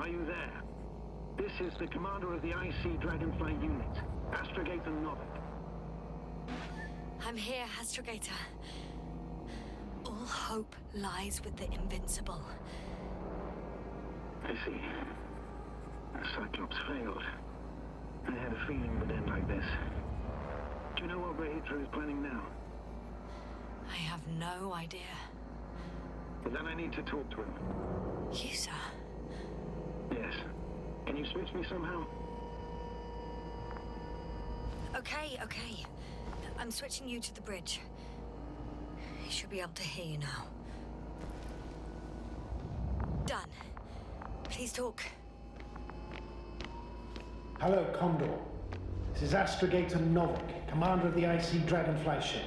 Are you there? This is the commander of the IC Dragonfly unit, Astrogator Novik. I'm here, Astrogator. All hope lies with the Invincible. I see. The Cyclops failed. I had a feeling it would end like this. Do you know what Rohytra is planning now? I have no idea. But then I need to talk to him. You, sir? Yes. Can you switch me somehow? Okay. I'm switching you to the bridge. He should be able to hear you now. Done. Please talk. Hello, Condor. This is Astrogator Novik, commander of the IC Dragonfly ship.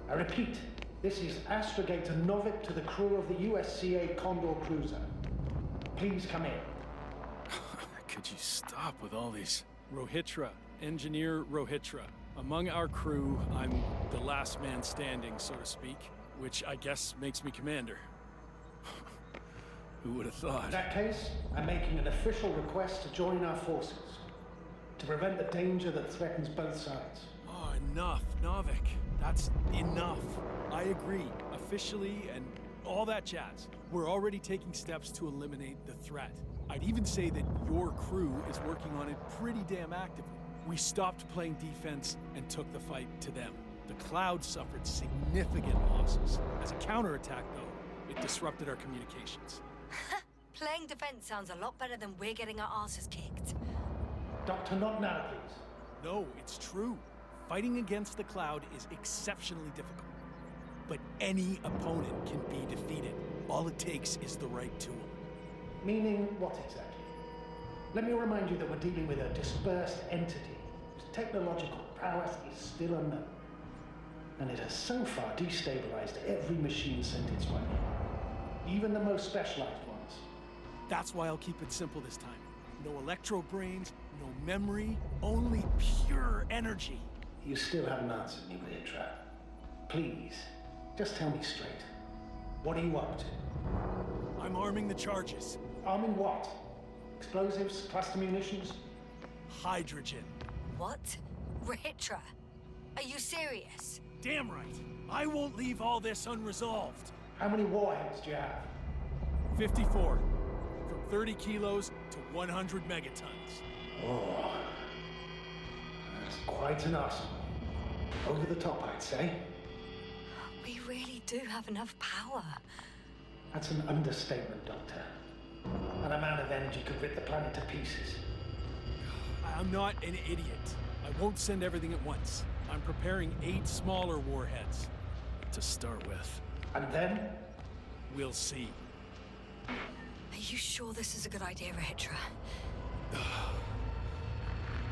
I repeat, this is Astrogator Novik to the crew of the USCA Condor cruiser. Please come in. Could you stop with all these? Rohytra, Engineer Rohytra. Among our crew, I'm the last man standing, so to speak, which I guess makes me commander. Who would have thought? In that case, I'm making an official request to join our forces, to prevent the danger that threatens both sides. Oh, enough, Novik. That's enough. I agree, officially, and all that jazz. We're already taking steps to eliminate the threat. I'd even say that your crew is working on it pretty damn actively. We stopped playing defense and took the fight to them. The Cloud suffered significant losses. As a counterattack, though, it disrupted our communications. Playing defense sounds a lot better than we're getting our asses kicked. Doctor, not now, please. No, it's true. Fighting against the Cloud is exceptionally difficult. But any opponent can be defeated. All it takes is the right tool. Meaning what exactly? Let me remind you that we're dealing with a dispersed entity whose technological prowess is still unknown. And it has so far destabilized every machine sent its way. Even the most specialized ones. That's why I'll keep it simple this time. No electro brains, no memory, only pure energy. You still haven't answered me, Rohytra. Please, just tell me straight. What are you up to? I'm arming the charges. Arming what? Explosives? Cluster munitions? Hydrogen. What? Rohytra? Are you serious? Damn right. I won't leave all this unresolved. How many warheads do you have? 54. From 30 kilos to 100 megatons. Oh, that's quite an arsenal. Over the top, I'd say. We really do have enough power. That's an understatement, Doctor. An amount of energy could rip the planet to pieces. I'm not an idiot. I won't send everything at once. I'm preparing 8 smaller warheads to start with. And then? We'll see. Are you sure this is a good idea, Rohytra?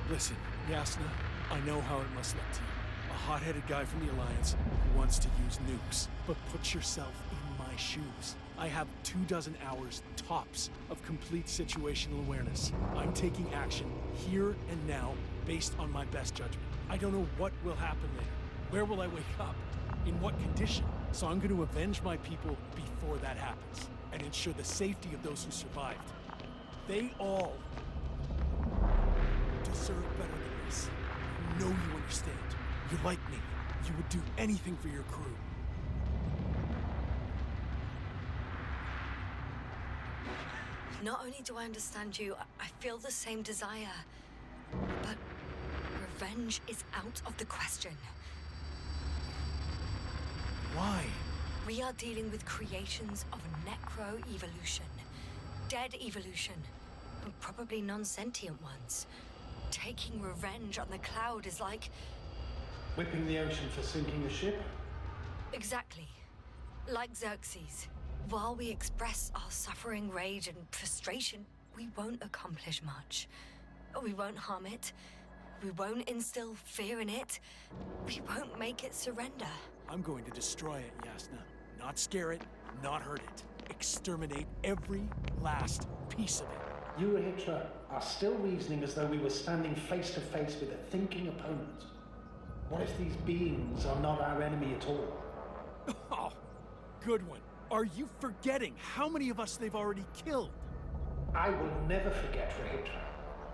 Listen, Yasna, I know how it must look to you. A hot-headed guy from the Alliance who wants to use nukes. But put yourself in my shoes. I have 24 hours tops of complete situational awareness. I'm taking action here and now based on my best judgment. I don't know what will happen later. Where will I wake up? In what condition? So I'm going to avenge my people before that happens and ensure the safety of those who survived. They all deserve better than this. I know you understand. You're like me. You would do anything for your crew. Not only do I understand you, I feel the same desire. But revenge is out of the question. Why? We are dealing with creations of necro-evolution. Dead evolution. And probably non-sentient ones. Taking revenge on the Cloud is like... Whipping the ocean for sinking a ship? Exactly. Like Xerxes. While we express our suffering, rage, and frustration, we won't accomplish much. We won't harm it. We won't instill fear in it. We won't make it surrender. I'm going to destroy it, Yasna. Not scare it, not hurt it. Exterminate every last piece of it. You, Rohytra, are still reasoning as though we were standing face to face with a thinking opponent. What if these beings are not our enemy at all? Oh, good one. Are you forgetting how many of us they've already killed? I will never forget Rohytra.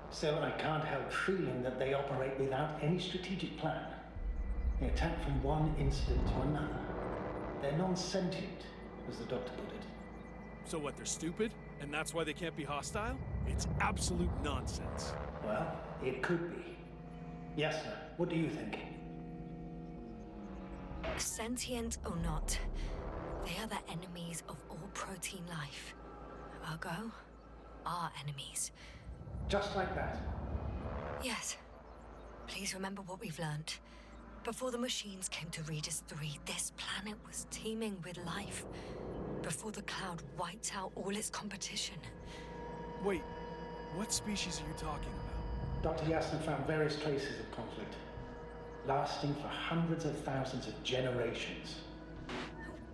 Still, I can't help feeling that they operate without any strategic plan. They attack from one incident to another. They're non-sentient, as the doctor put it. So what, they're stupid? And that's why they can't be hostile? It's absolute nonsense. Well, it could be. Yes, sir. What do you think? Sentient or not, they are the enemies of all protein life. Ergo, our enemies. Just like that. Yes. Please remember what we've learned. Before the machines came to Regis 3, this planet was teeming with life. Before the cloud wiped out all its competition. Wait, what species are you talking about? Dr. Yasna found various traces of conflict, lasting for hundreds of thousands of generations.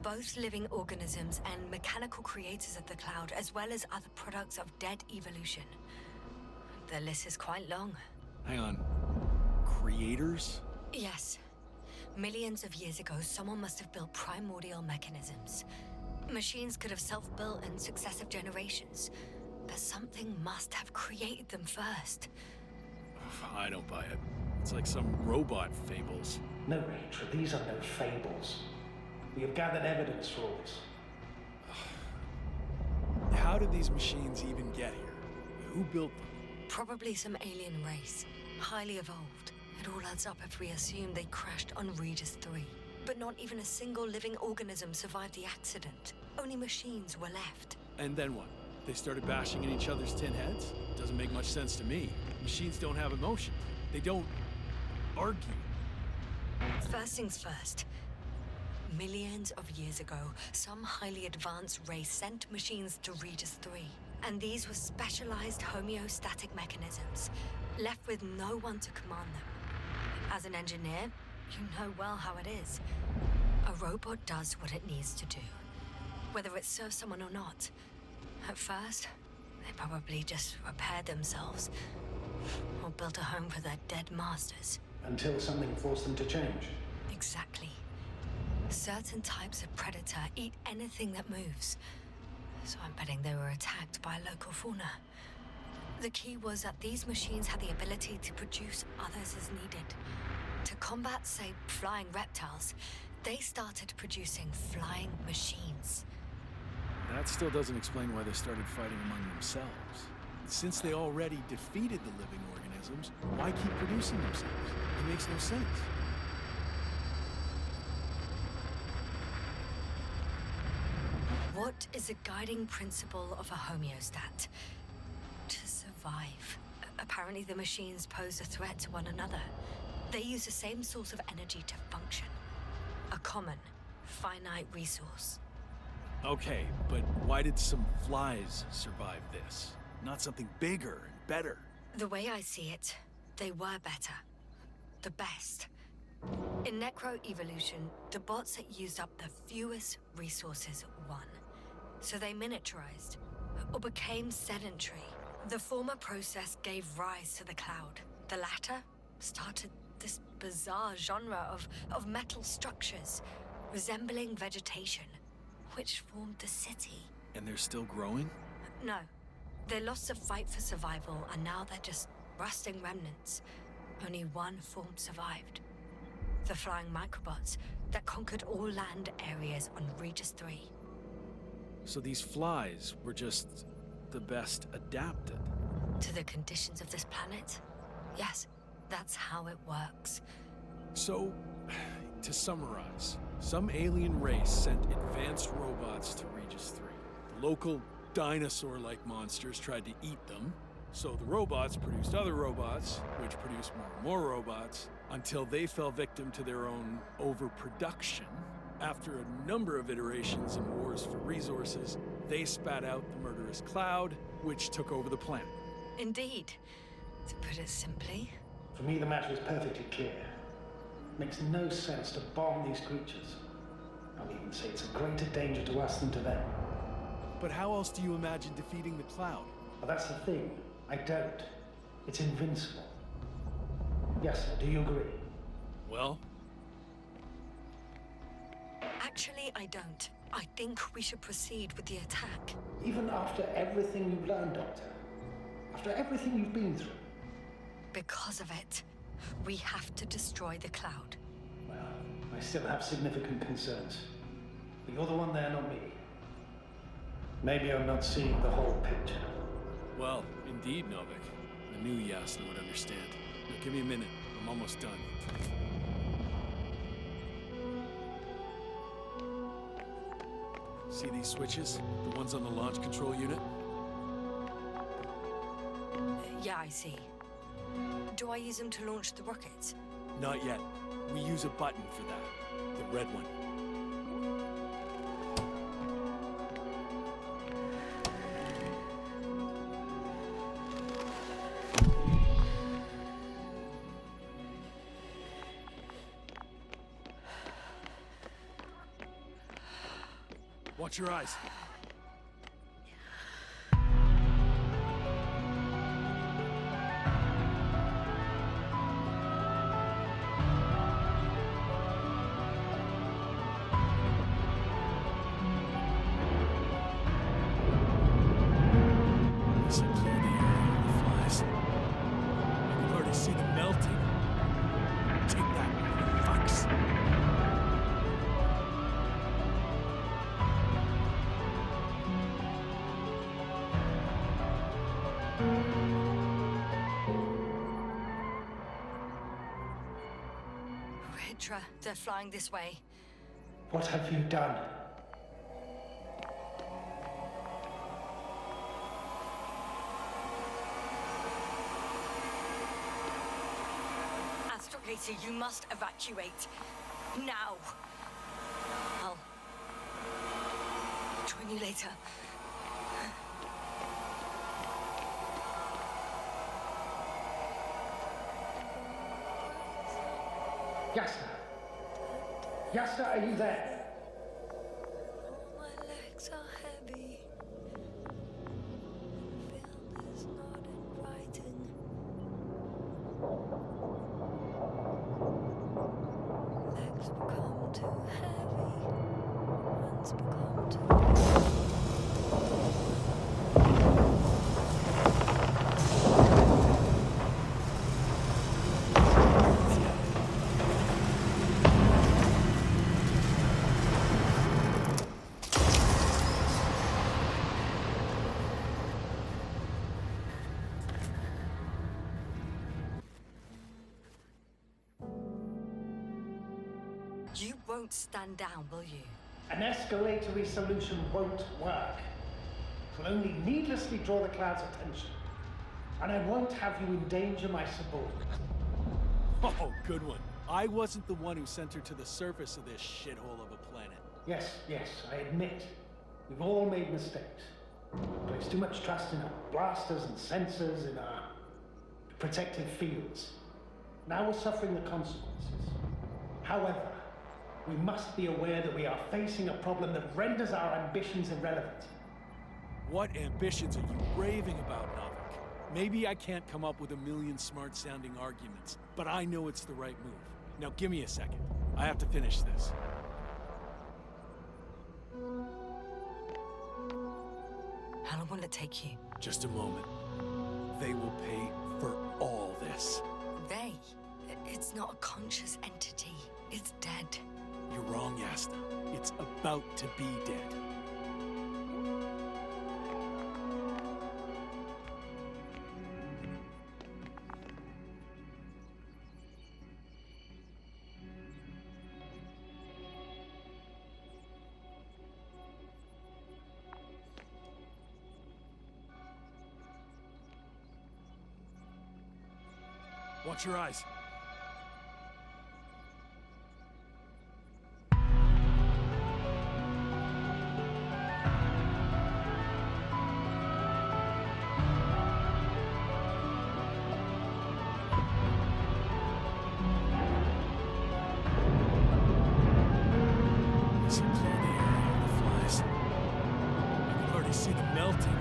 Both living organisms and mechanical creators of the cloud, as well as other products of dead evolution. The list is quite long. Hang on. Creators? Yes. Millions of years ago, someone must have built primordial mechanisms. Machines could have self-built in successive generations, but something must have created them first. I don't buy it. It's like some robot fables. No, Rohytra, these are no fables. We have gathered evidence for all this. How did these machines even get here? Who built them? Probably some alien race, highly evolved. It all adds up if we assume they crashed on Regis 3. But not even a single living organism survived the accident. Only machines were left. And then what? They started bashing in each other's tin heads? Doesn't make much sense to me. Machines don't have emotions. They don't argue. First things first. Millions of years ago, some highly advanced race sent machines to Regis 3. And these were specialized homeostatic mechanisms, left with no one to command them. As an engineer, you know well how it is. A robot does what it needs to do, whether it serves someone or not. At first, they probably just repaired themselves, or built a home for their dead masters. Until something forced them to change. Exactly. Certain types of predator eat anything that moves. So I'm betting they were attacked by local fauna. The key was that these machines had the ability to produce others as needed. To combat, say, flying reptiles, they started producing flying machines. That still doesn't explain why they started fighting among themselves. Since they already defeated the living organisms, why keep producing themselves? It makes no sense. What is the guiding principle of a homeostat? To survive. Apparently the machines pose a threat to one another. They use the same source of energy to function. A common, finite resource. Okay, but why did some flies survive this? Not something bigger and better. The way I see it, they were better. The best. In necroevolution, the bots that used up the fewest resources won. So they miniaturized, or became sedentary. The former process gave rise to the cloud. The latter started this bizarre genre of metal structures, resembling vegetation, which formed the city. And they're still growing? No. They lost the fight for survival, and now they're just rusting remnants. Only one form survived. The flying microbots that conquered all land areas on Regis 3. So these flies were just the best adapted. To the conditions of this planet? Yes, that's how it works. So, to summarize, some alien race sent advanced robots to Regis 3. The local dinosaur-like monsters tried to eat them, so the robots produced other robots, which produced more and more robots, until they fell victim to their own overproduction. After a number of iterations and wars for resources, they spat out the murderous cloud, which took over the planet. Indeed. To put it simply. For me, the matter is perfectly clear. Makes no sense to bomb these creatures. I'll even say it's a greater danger to us than to them. But how else do you imagine defeating the cloud? Well, that's the thing. I don't. It's invincible. Yes, sir. Do you agree? Well, Actually, I don't. I think we should proceed with the attack. Even after everything you've learned, Doctor? After everything you've been through? Because of it, we have to destroy the cloud. Well, I still have significant concerns. But you're the one there, not me. Maybe I'm not seeing the whole picture. Well, indeed, Novik. I knew Yasna would understand. Now, give me a minute. I'm almost done. See these switches? The ones on the launch control unit? Yeah, I see. Do I use them to launch the rockets? Not yet. We use a button for that. The red one. Watch your eyes. This will clear the area of the flies. I can already see them melting. Take that, fucks. Rohytra, they're flying this way. What have you done? Astrogator, you must evacuate. Now. I'll join you later. Yasna! Yasna, are you there? My legs are heavy. The field is not inviting. Legs become too heavy. Hands become too You won't stand down, will you? An escalatory solution won't work. It will only needlessly draw the cloud's attention. And I won't have you endanger my subordinates. Oh, good one. I wasn't the one who sent her to the surface of this shithole of a planet. Yes, I admit. We've all made mistakes. Placed too much trust in our blasters and sensors, in our protective fields. Now we're suffering the consequences. However, we must be aware that we are facing a problem that renders our ambitions irrelevant. What ambitions are you raving about, Novik? Maybe I can't come up with a million smart-sounding arguments, but I know it's the right move. Now give me a second. I have to finish this. How long will it take you? Just a moment. They will pay for all this. They? It's not a conscious entity. It's dead. You're wrong, Yasna. It's about to be dead. Watch your eyes. This will clear the area of the flies. I can already see them melting.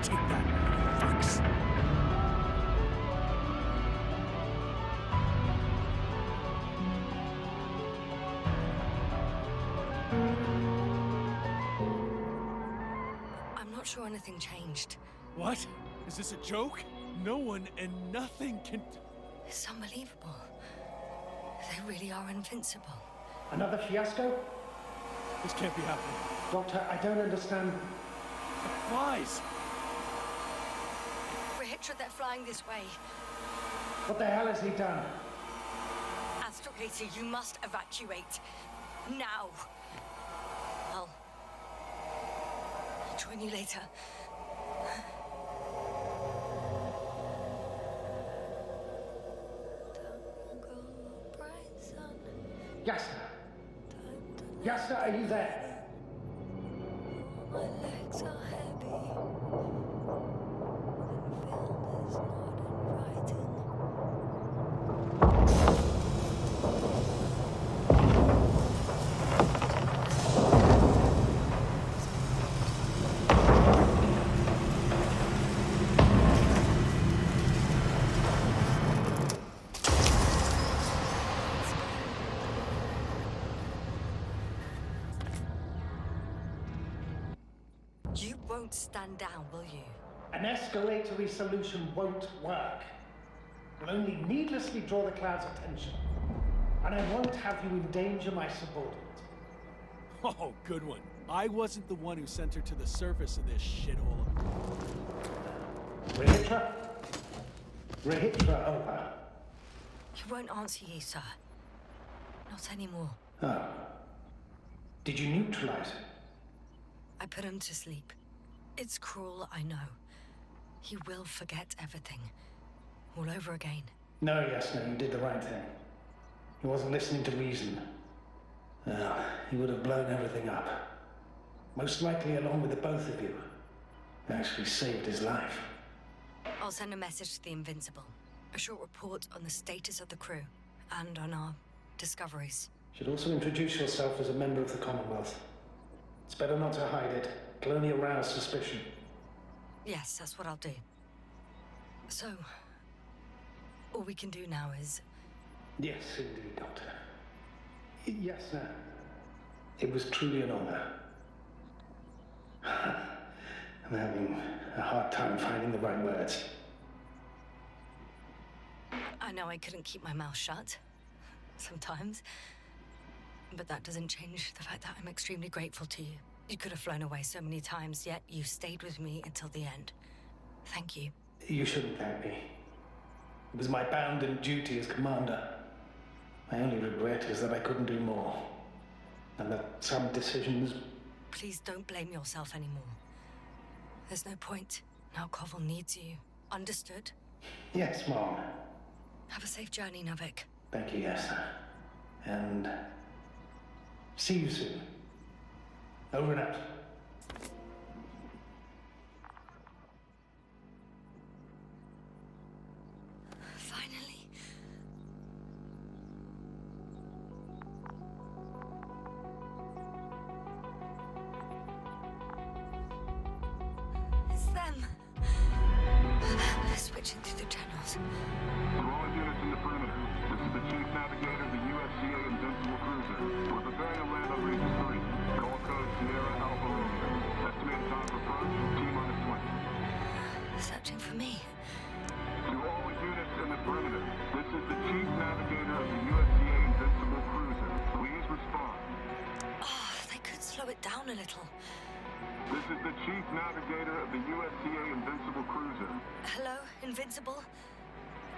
Take that, fucks. not sure anything changed. What? Is this a joke? No one and nothing can... It's unbelievable. They really are invincible. Another fiasco? This can't be happening. Doctor, I don't understand. The flies! Rohytra, they're flying this way. What the hell has he done? Astrogator, you must evacuate. Now. I'll join you later. Yasna! Yasna, are you there? My legs are heavy. And film is not inviting. You won't stand down, will you? An escalatory solution won't work. Will only needlessly draw the cloud's attention. And I won't have you endanger my subordinate. Oh, good one. I wasn't the one who sent her to the surface of this shithole. Rohytra? Rohytra, over. He won't answer you, sir. Not anymore. Oh. Did you neutralize him? I put him to sleep. It's cruel, I know. He will forget everything. All over again. No, Yasna, you did the right thing. He wasn't listening to reason. He would have blown everything up. Most likely along with the both of you. Actually saved his life. I'll send a message to the Invincible. A short report on the status of the crew. And on our discoveries. Should also introduce yourself as a member of the Commonwealth. It's better not to hide it. It'll only arouse suspicion. Yes, that's what I'll do. So, all we can do now is... Yes, indeed, Doctor. Yes, sir. It was truly an honor. I'm having a hard time finding the right words. I know I couldn't keep my mouth shut. Sometimes. But that doesn't change the fact that I'm extremely grateful to you. You could have flown away so many times, yet you stayed with me until the end. Thank you. You shouldn't thank me. It was my bounden duty as commander. My only regret is that I couldn't do more. And that some decisions... Please don't blame yourself anymore. There's no point. Now Koval needs you. Understood? Yes, Mom. Have a safe journey, Navik. Thank you, yes, sir. And... see you soon. Over and out. Finally. It's them. They're switching through the channels. To all units in the perimeter, this is the Chief Navigator of the USCA Invincible Cruiser. We're preparing to land on Region 3. Call code Sierra Alpha Romeo. Estimated time for approach, T-20. Searching for me. To all units in the perimeter, this is the Chief Navigator of the USCA Invincible Cruiser. Please respond. Oh, they could slow it down a little. This is the Chief Navigator of the USCA Invincible Cruiser. Hello, Invincible?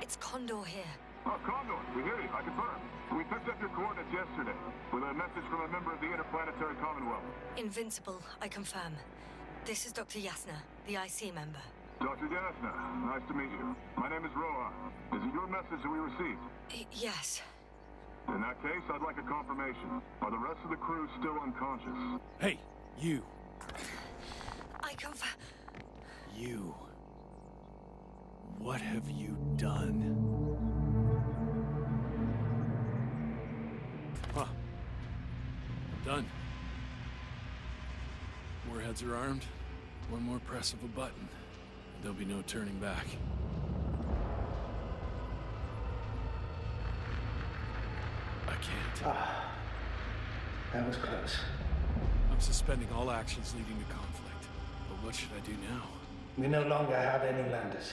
It's Condor here. Oh, Condor, we hear you. I confirm. We picked up your coordinates yesterday with a message from a member of the Interplanetary Commonwealth. Invincible, I confirm. This is Dr. Yasna, the IC member. Dr. Yasna, nice to meet you. My name is Rohytra. Is it your message that we received? Yes. In that case, I'd like a confirmation. Are the rest of the crew still unconscious? Hey, you. I confirm. You. What have you done? Huh. Done. Warheads are armed. One more press of a button, and there'll be no turning back. I can't. That was close. I'm suspending all actions leading to conflict. But What should I do now? We no longer have any landers.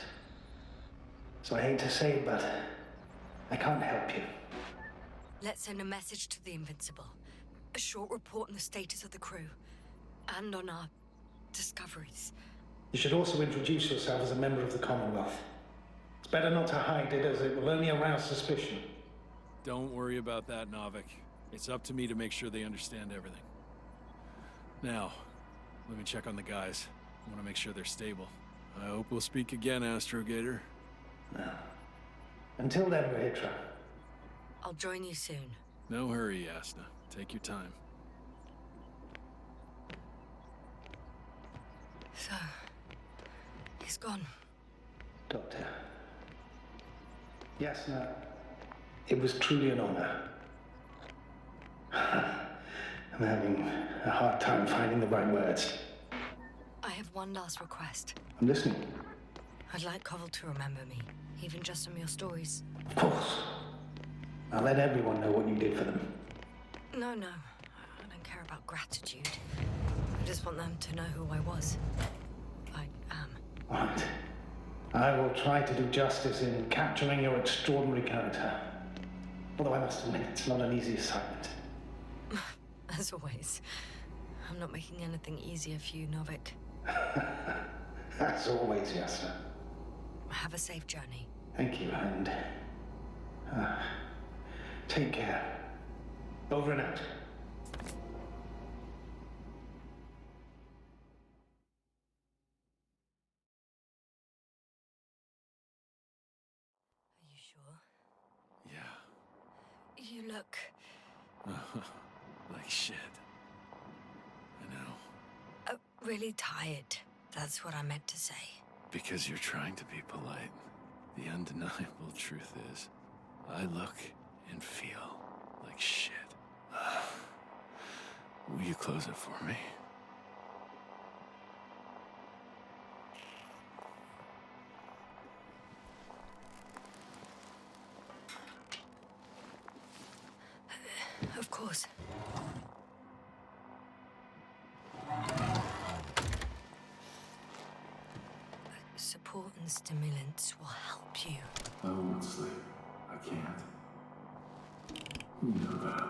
So I hate to say it, but I can't help you. Let's send a message to the Invincible. A short report on the status of the crew. And on our discoveries. You should also introduce yourself as a member of the Commonwealth. It's better not to hide it, as it will only arouse suspicion. Don't worry about that, Novik. It's up to me to make sure they understand everything. Now, let me check on the guys. I want to make sure they're stable. I hope we'll speak again, Astrogator. Until then, Rohytra. I'll join you soon. No hurry, Yasna. Take your time. So, he's gone. Doctor. Yasna, it was truly an honor. I'm having a hard time finding the right words. I have one last request. I'm listening. I'd like Koval to remember me, even just from your stories. Of course. I'll let everyone know what you did for them. No. I don't care about gratitude. I just want them to know who I was. I am. Right. I will try to do justice in capturing your extraordinary character. Although I must admit, it's not an easy assignment. As always. I'm not making anything easier for you, Novik. As always, Yasna. Have a safe journey. Thank you, and take care. Over and out. Are you sure? Yeah. You look... Like shit. I know. really tired. That's what I meant to say. Because you're trying to be polite. The undeniable truth is, I look and feel like shit. Will you close it for me? Of course. Support and stimulants will help you. I won't sleep. I can't. You know that.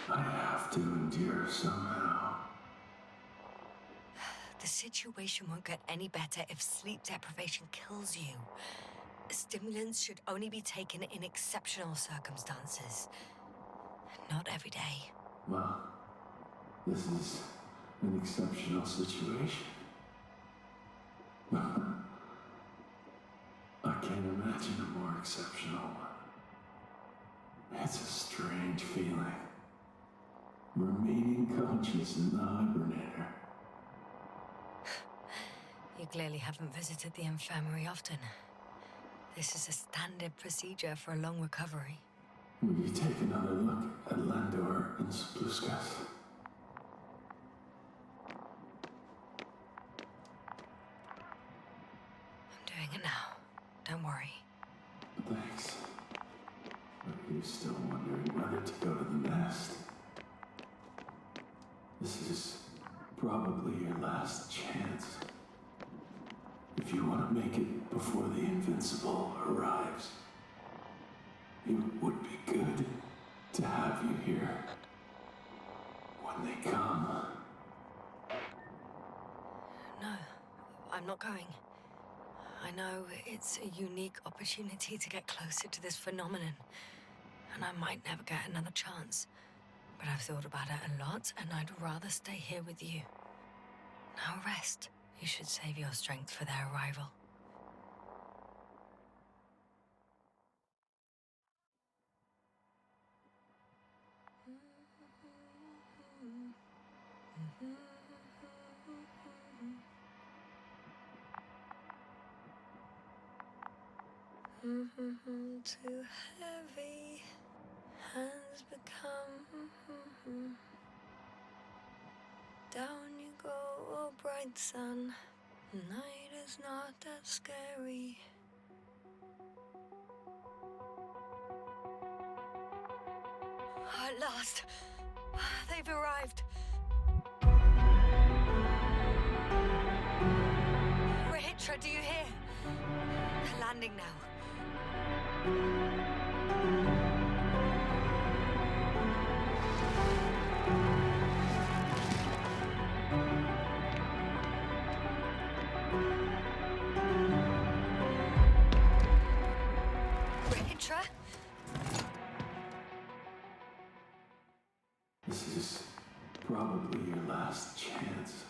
I have to endure somehow. The situation won't get any better if sleep deprivation kills you. Stimulants should only be taken in exceptional circumstances. Not every day. Well, this is an exceptional situation. I can't imagine a more exceptional one. It's a strange feeling. Remaining conscious in the hibernator. You clearly haven't visited the infirmary often. This is a standard procedure for a long recovery. Will you take another look at Landor and Spluskas? I'm doing it now. Don't worry. Thanks. But you're still wondering whether to go to the nest. This is probably your last chance. If you want to make it before the Invincible arrives, it would be good to have you here when they come. No, I'm not going. I know it's a unique opportunity to get closer to this phenomenon, and I might never get another chance. But I've thought about it a lot, and I'd rather stay here with you. Now rest. You should save your strength for their arrival. Too heavy has become. Down you go, oh bright sun. Night is not that scary. At last, They've arrived. Rohytra, do you hear? They're landing now. Rohytra? This is probably your last chance.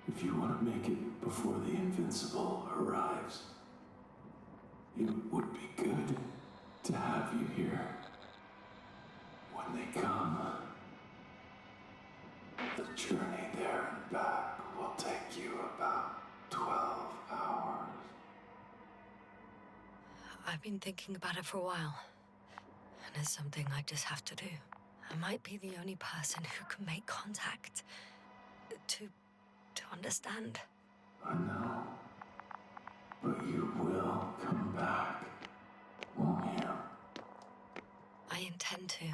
If you want to make it before the Invincible arrives, it would be good to have you here. When they come, the journey there and back will take you about 12 hours. I've been thinking about it for a while. And it's something I just have to do. I might be the only person who can make contact. To understand. I know. But you will come back, won't you? I intend to.